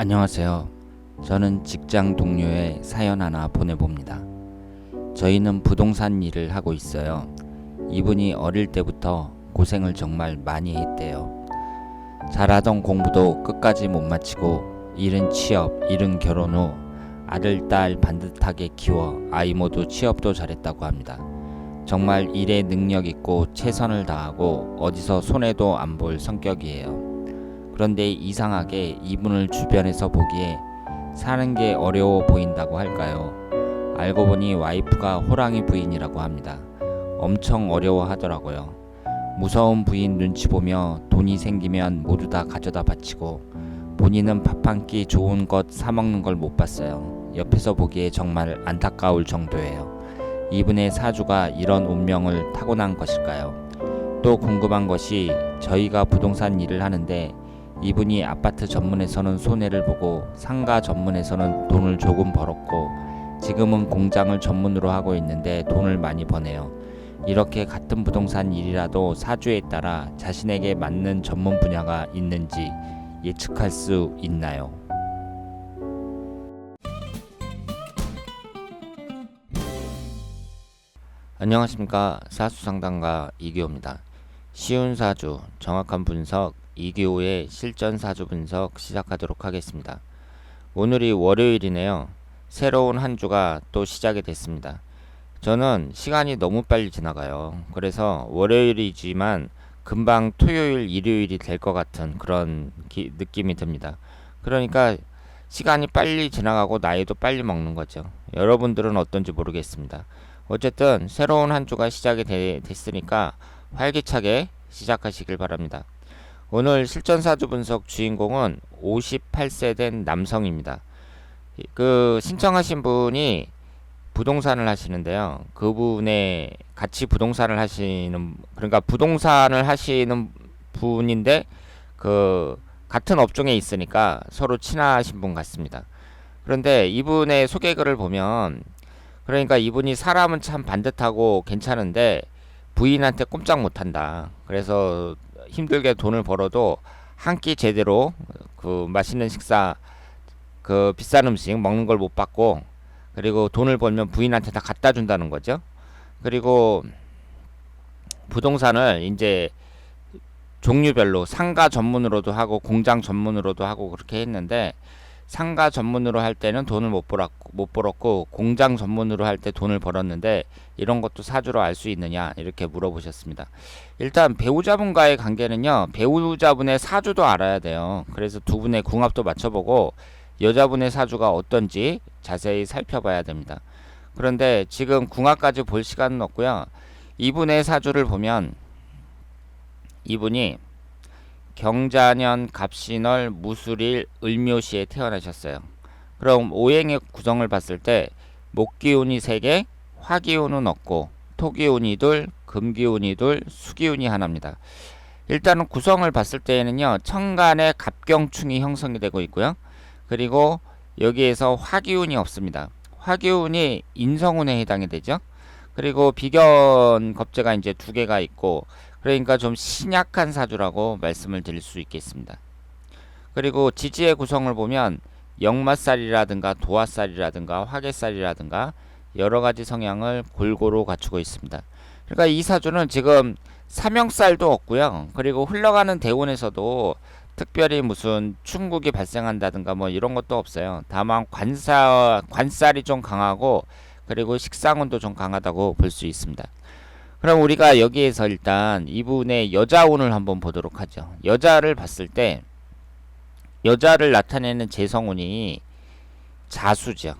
안녕하세요. 저는 직장 동료의 사연 하나 보내봅니다. 저희는 부동산 일을 하고 있어요. 이분이 어릴 때부터 고생을 정말 많이 했대요. 잘하던 공부도 끝까지 못 마치고 이른 취업, 이른 결혼 후 아들, 딸 반듯하게 키워 아이 모두 취업도 잘했다고 합니다. 정말 일에 능력 있고 최선을 다하고 어디서 손해도 안 볼 성격이에요. 그런데 이상하게 이분을 주변에서 보기에 사는 게 어려워 보인다고 할까요? 알고 보니 와이프가 호랑이 부인이라고 합니다. 엄청 어려워하더라고요. 무서운 부인 눈치 보며 돈이 생기면 모두 다 가져다 바치고 본인은 밥 한 끼 좋은 것 사 먹는 걸 못 봤어요. 옆에서 보기에 정말 안타까울 정도예요. 이분의 사주가 이런 운명을 타고난 것일까요? 또 궁금한 것이 저희가 부동산 일을 하는데 이분이 아파트 전문에서는 손해를 보고 상가 전문에서는 돈을 조금 벌었고 지금은 공장을 전문으로 하고 있는데 돈을 많이 버네요. 이렇게 같은 부동산 일이라도 사주에 따라 자신에게 맞는 전문 분야가 있는지 예측할 수 있나요? 안녕하십니까. 사수상담가 이기호입니다. 쉬운 사주, 정확한 분석, 이기호의 실전 사주 분석 시작하도록 하겠습니다. 오늘이 월요일이네요. 새로운 한 주가 또 시작이 됐습니다. 저는 시간이 너무 빨리 지나가요. 그래서 월요일이지만 금방 토요일, 일요일이 될 것 같은 그런 느낌이 듭니다. 그러니까 시간이 빨리 지나가고 나이도 빨리 먹는 거죠. 여러분들은 어떤지 모르겠습니다. 어쨌든 새로운 한 주가 시작이 됐으니까 활기차게 시작하시길 바랍니다. 오늘 실전사주 분석 주인공은 58세 된 남성입니다. 신청하신 분이 부동산을 하시는데요. 그분의 같이 부동산을 하시는, 그러니까 부동산을 하시는 분인데 같은 업종에 있으니까 서로 친하신 분 같습니다. 그런데 이분의 소개글을 보면, 그러니까 이분이 사람은 참 반듯하고 괜찮은데 부인한테 꼼짝 못한다. 그래서 힘들게 돈을 벌어도 한 끼 제대로 맛있는 식사, 비싼 음식 먹는 걸 못 받고, 그리고 돈을 벌면 부인한테 다 갖다 준다는 거죠. 그리고 부동산을 이제 종류별로 상가 전문으로도 하고 공장 전문으로도 하고 그렇게 했는데, 상가 전문으로 할 때는 돈을 못 벌었고 공장 전문으로 할 때 돈을 벌었는데 이런 것도 사주로 알 수 있느냐 이렇게 물어보셨습니다. 일단 배우자분과의 관계는요, 배우자분의 사주도 알아야 돼요. 그래서 두 분의 궁합도 맞춰보고 여자분의 사주가 어떤지 자세히 살펴봐야 됩니다. 그런데 지금 궁합까지 볼 시간은 없고요. 이분의 사주를 보면 이분이 경자년 갑신월 무술일 을묘시에 태어나셨어요. 그럼 오행의 구성을 봤을 때 목기운이 3개, 화기운은 없고 토기운이 2, 금기운이 2, 수기운이 하나입니다. 일단은 구성을 봤을 때에는요, 천간에 갑경충이 형성이 되고 있고요. 그리고 여기에서 화기운이 없습니다. 화기운이 인성운에 해당이 되죠. 그리고 비견 겁재가 이제 2개가 있고, 그러니까 좀 신약한 사주라고 말씀을 드릴 수 있겠습니다. 그리고 지지의 구성을 보면 역마살이라든가 도화살이라든가 화개살이라든가 여러가지 성향을 골고루 갖추고 있습니다. 그러니까 이 사주는 지금 사명살도 없고요. 그리고 흘러가는 대운에서도 특별히 무슨 충국이 발생한다든가 뭐 이런 것도 없어요. 다만 관살이 좀 강하고 그리고 식상운도 좀 강하다고 볼 수 있습니다. 그럼 우리가 여기에서 일단 이분의 여자운을 한번 보도록 하죠. 여자를 봤을 때 여자를 나타내는 재성운이 자수죠.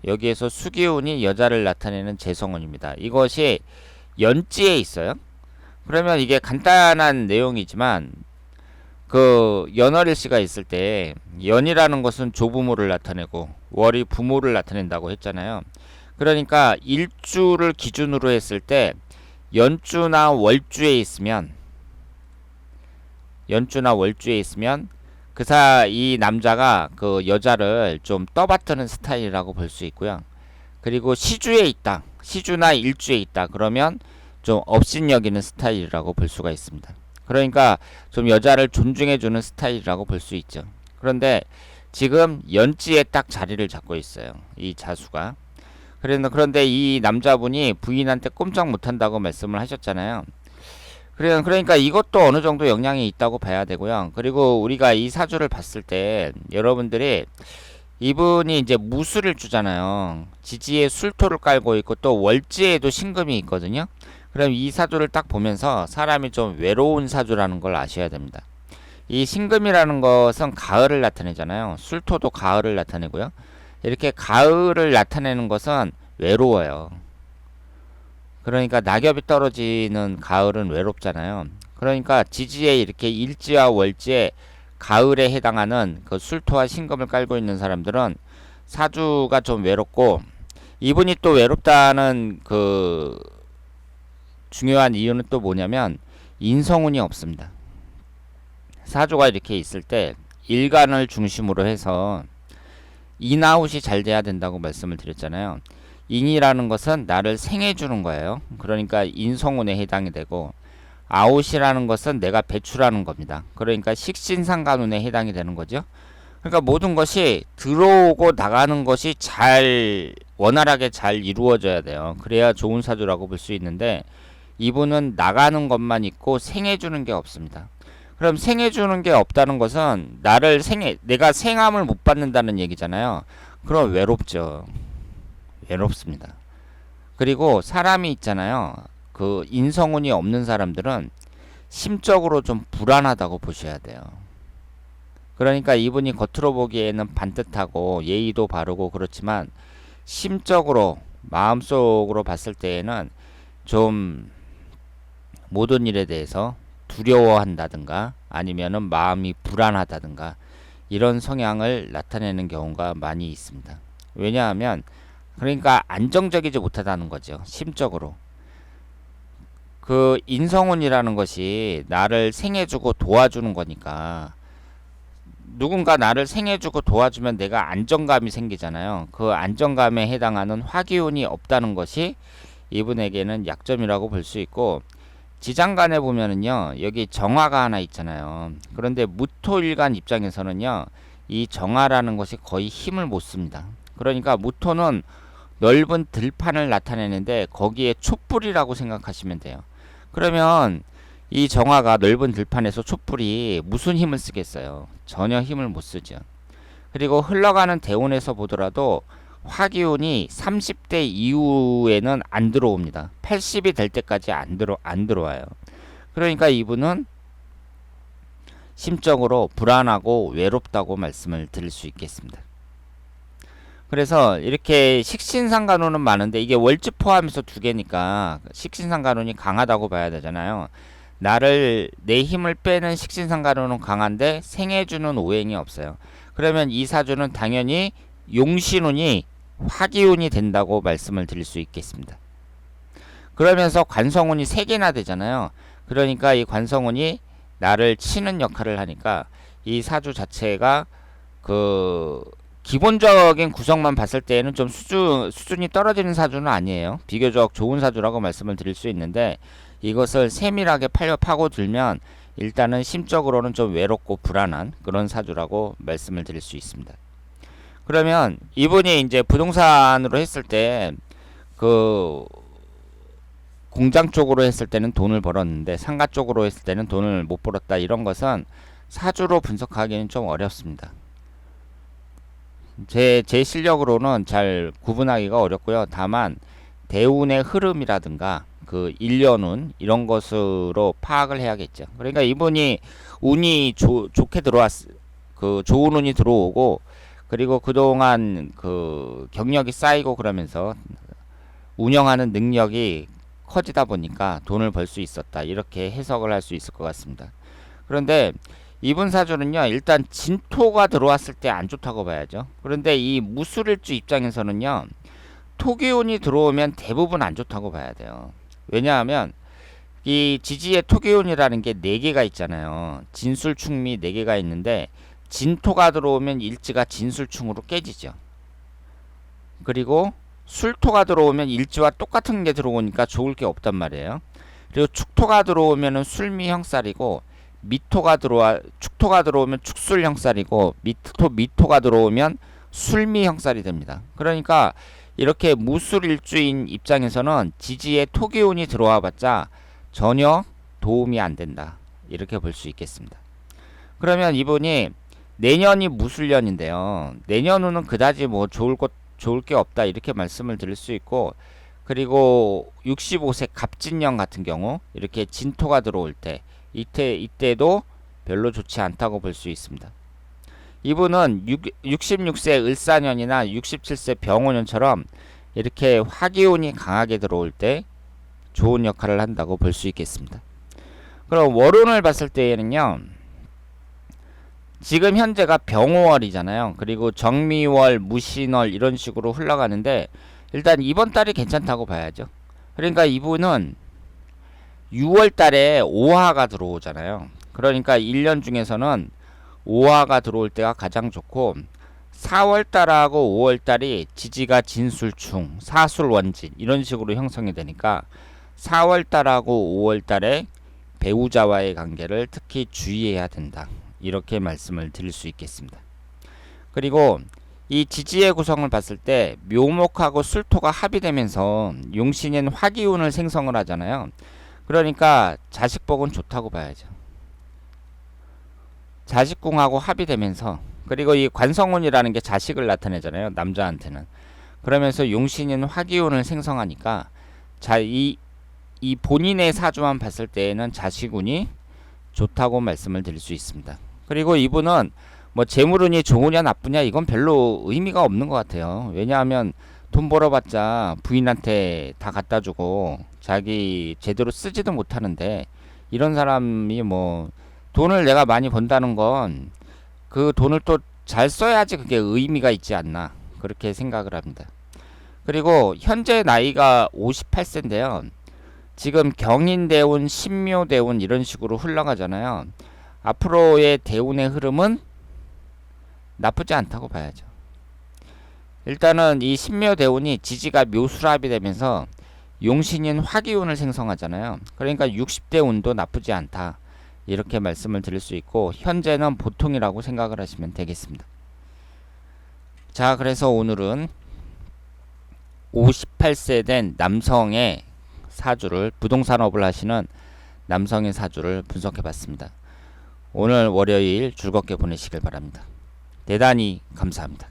여기에서 수기운이 여자를 나타내는 재성운입니다. 이것이 연지에 있어요. 그러면 이게 간단한 내용이지만 연월일시가 있을 때 연이라는 것은 조부모를 나타내고 월이 부모를 나타낸다고 했잖아요. 그러니까 일주를 기준으로 했을 때 연주나 월주에 있으면 이 남자가 여자를 좀 떠받드는 스타일이라고 볼 수 있고요. 그리고 시주나 일주에 있다 그러면 좀 업신여기는 스타일이라고 볼 수가 있습니다. 그러니까 좀 여자를 존중해주는 스타일이라고 볼 수 있죠. 그런데 지금 연지에 딱 자리를 잡고 있어요. 이 자수가. 그런데 이 남자분이 부인한테 꼼짝 못한다고 말씀을 하셨잖아요. 그러니까 이것도 어느 정도 영향이 있다고 봐야 되고요. 그리고 우리가 이 사주를 봤을 때 여러분들이 이분이 이제 무술을 주잖아요. 지지에 술토를 깔고 있고 또 월지에도 신금이 있거든요. 그럼 이 사주를 딱 보면서 사람이 좀 외로운 사주라는 걸 아셔야 됩니다. 이 신금이라는 것은 가을을 나타내잖아요. 술토도 가을을 나타내고요. 이렇게 가을을 나타내는 것은 외로워요. 그러니까 낙엽이 떨어지는 가을은 외롭잖아요. 그러니까 지지에 이렇게 일지와 월지에 가을에 해당하는 그 술토와 신금을 깔고 있는 사람들은 사주가 좀 외롭고, 이분이 또 외롭다는 그 중요한 이유는 또 뭐냐면 인성운이 없습니다. 사주가 이렇게 있을 때 일간을 중심으로 해서 인아웃이 잘 돼야 된다고 말씀을 드렸잖아요. 인이라는 것은 나를 생해주는 거예요. 그러니까 인성운에 해당이 되고, 아웃이라는 것은 내가 배출하는 겁니다. 그러니까 식신상간운에 해당이 되는 거죠. 그러니까 모든 것이 들어오고 나가는 것이 잘 원활하게 잘 이루어져야 돼요. 그래야 좋은 사주라고 볼 수 있는데, 이분은 나가는 것만 있고 생해주는 게 없습니다. 그럼 생해주는 게 없다는 것은 내가 생함을 못 받는다는 얘기잖아요. 그럼 외롭죠. 외롭습니다. 그리고 사람이 있잖아요. 그 인성운이 없는 사람들은 심적으로 좀 불안하다고 보셔야 돼요. 그러니까 이분이 겉으로 보기에는 반듯하고 예의도 바르고 그렇지만 심적으로 마음속으로 봤을 때에는 좀 모든 일에 대해서 두려워한다든가 아니면은 마음이 불안하다든가 이런 성향을 나타내는 경우가 많이 있습니다. 왜냐하면 그러니까 안정적이지 못하다는 거죠. 심적으로. 그 인성운이라는 것이 나를 생해주고 도와주는 거니까, 누군가 나를 생해주고 도와주면 내가 안정감이 생기잖아요. 그 안정감에 해당하는 화기운이 없다는 것이 이분에게는 약점이라고 볼 수 있고, 지장간에 보면은요, 여기 정화가 하나 있잖아요. 그런데 무토일간 입장에서는요, 이 정화라는 것이 거의 힘을 못 씁니다. 그러니까 무토는 넓은 들판을 나타내는데 거기에 촛불이라고 생각하시면 돼요. 그러면 이 정화가 넓은 들판에서 촛불이 무슨 힘을 쓰겠어요? 전혀 힘을 못 쓰죠. 그리고 흘러가는 대운에서 보더라도 화기운이 30대 이후에는 안 들어옵니다. 80이 될 때까지 안 들어와요. 그러니까 이분은 심적으로 불안하고 외롭다고 말씀을 드릴 수 있겠습니다. 그래서 이렇게 식신상간운은 많은데 이게 월지 포함해서 두 개니까 식신상간운이 강하다고 봐야 되잖아요. 내 힘을 빼는 식신상간운은 강한데 생해주는 오행이 없어요. 그러면 이 사주는 당연히 용신운이 화기운이 된다고 말씀을 드릴 수 있겠습니다. 그러면서 관성운이 3개나 되잖아요. 그러니까 이 관성운이 나를 치는 역할을 하니까 이 사주 자체가 그 기본적인 구성만 봤을 때에는 좀 수준이 떨어지는 사주는 아니에요. 비교적 좋은 사주라고 말씀을 드릴 수 있는데, 이것을 세밀하게 파고들면 일단은 심적으로는 좀 외롭고 불안한 그런 사주라고 말씀을 드릴 수 있습니다. 그러면 이분이 이제 부동산으로 했을 때 그 공장 쪽으로 했을 때는 돈을 벌었는데 상가 쪽으로 했을 때는 돈을 못 벌었다, 이런 것은 사주로 분석하기는 좀 어렵습니다. 제 실력으로는 잘 구분하기가 어렵고요. 다만 대운의 흐름이라든가 그 일년운 이런 것으로 파악을 해야겠죠. 그러니까 이분이 운이 좋게 그 좋은 운이 들어오고, 그리고 그동안 그 경력이 쌓이고 그러면서 운영하는 능력이 커지다 보니까 돈을 벌 수 있었다, 이렇게 해석을 할 수 있을 것 같습니다. 그런데 이분 사주는요, 일단 진토가 들어왔을 때 안 좋다고 봐야죠. 그런데 이 무술일주 입장에서는요, 토기운이 들어오면 대부분 안 좋다고 봐야 돼요. 왜냐하면 이 지지의 토기운이라는 게 4개가 있잖아요. 진술충미 4개가 있는데 진토가 들어오면 일지가 진술충으로 깨지죠. 그리고 술토가 들어오면 일지와 똑같은 게 들어오니까 좋을 게 없단 말이에요. 그리고 축토가 들어오면은 술미형살이고, 미토가 축토가 들어오면 축술 형살이고 미토가 들어오면 술미 형살이 됩니다. 그러니까 이렇게 무술일주인 입장에서는 지지에 토기운이 들어와 봤자 전혀 도움이 안 된다. 이렇게 볼 수 있겠습니다. 그러면 이분이 내년이 무술년인데요. 내년 후는 그다지 뭐 좋을 게 없다. 이렇게 말씀을 드릴 수 있고, 그리고 65세 갑진년 같은 경우 이렇게 진토가 들어올 때 이때도 별로 좋지 않다고 볼 수 있습니다. 이분은 66세 을사년이나 67세 병오년처럼 이렇게 화기운이 강하게 들어올 때 좋은 역할을 한다고 볼 수 있겠습니다. 그럼 월운을 봤을 때에는요, 지금 현재가 병오월이잖아요. 그리고 정미월, 무신월 이런 식으로 흘러가는데 일단 이번 달이 괜찮다고 봐야죠. 그러니까 이분은 6월 달에 오화가 들어오잖아요. 그러니까 1년 중에서는 오화가 들어올 때가 가장 좋고, 4월 달하고 5월 달이 지지가 진술충, 사술원진 이런 식으로 형성이 되니까 4월 달하고 5월 달에 배우자와의 관계를 특히 주의해야 된다. 이렇게 말씀을 드릴 수 있겠습니다. 그리고 이 지지의 구성을 봤을 때 묘목하고 술토가 합의되면서 용신인 화기운을 생성을 하잖아요. 그러니까 자식복은 좋다고 봐야죠. 자식궁하고 합의되면서, 그리고 이 관성운이라는 게 자식을 나타내잖아요. 남자한테는. 그러면서 용신인 화기운을 생성하니까 이 본인의 사주만 봤을 때에는 자식운이 좋다고 말씀을 드릴 수 있습니다. 그리고 이분은 뭐 재물운이 좋으냐 나쁘냐 이건 별로 의미가 없는 것 같아요. 왜냐하면 돈 벌어봤자 부인한테 다 갖다 주고 자기 제대로 쓰지도 못하는데, 이런 사람이 뭐 돈을 내가 많이 번다는 건 그 돈을 또 잘 써야지 그게 의미가 있지 않나, 그렇게 생각을 합니다. 그리고 현재 나이가 58세인데요. 지금 경인대운, 신묘대운 이런 식으로 흘러가잖아요. 앞으로의 대운의 흐름은 나쁘지 않다고 봐야죠. 일단은 이 신묘대운이 지지가 묘수랍이 되면서 용신인 화기운을 생성하잖아요. 그러니까 60대 운도 나쁘지 않다. 이렇게 말씀을 드릴 수 있고, 현재는 보통이라고 생각을 하시면 되겠습니다. 자, 그래서 오늘은 58세 된 남성의 사주를, 부동산업을 하시는 남성의 사주를 분석해 봤습니다. 오늘 월요일 즐겁게 보내시길 바랍니다. 대단히 감사합니다.